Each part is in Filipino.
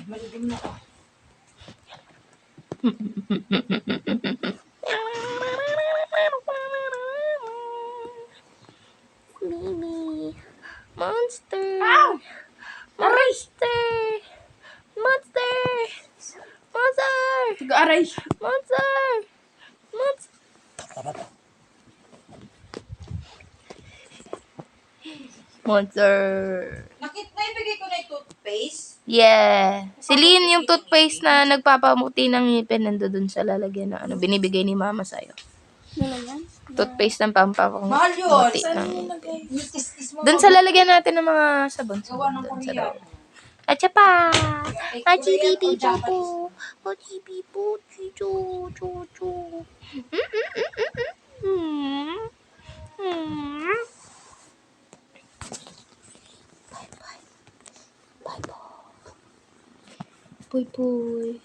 Malilim na ako. Mimi. Monster. Ow! Monster. Monster. Monster. Tiga-aray. Monster. Monster. Monster. Nakita na ibigay ko na yung toothpaste. Yeah. Si Lynn, yung toothpaste na nagpapamuti ng ngipin, nandoon sa lalagyan na ano, binibigay ni mama sa'yo. Toothpaste ng pampamuti Mahal yun. ng ngipin. Is mo. Doon sa lalagyan natin ng mga sabon. Gawa ng Doon sa Korea. loob. At siya pa. Ay, Hachi Korean pipi or Japanese? po. Hachi pipi chu chu chu. Bye bye. Bye bye. Bye bye.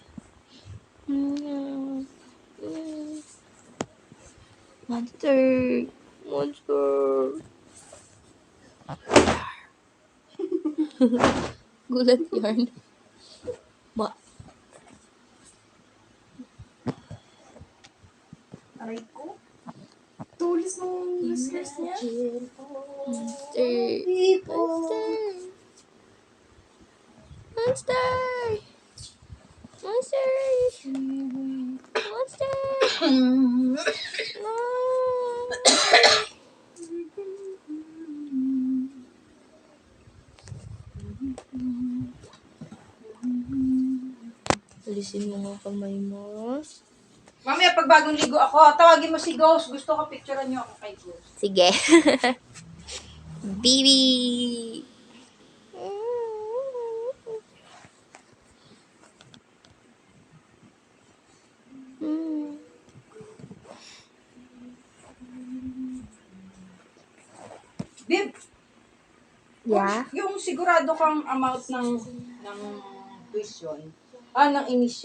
Monster. Monster. Gulat yarn. Ba. Aray ko. Tulis ng useless niya. Monster. Monster. Monster. Monster. Monster. No. Alisin mo nga kamay mo. Mamaya pag bagong ligo ako, tawagin mo si Ghost. Gusto ko picturean niyo ako kay Ghost. Sige. Baby. Bib, Yeah. yung sigurado kang amount ng tuition, ng initial.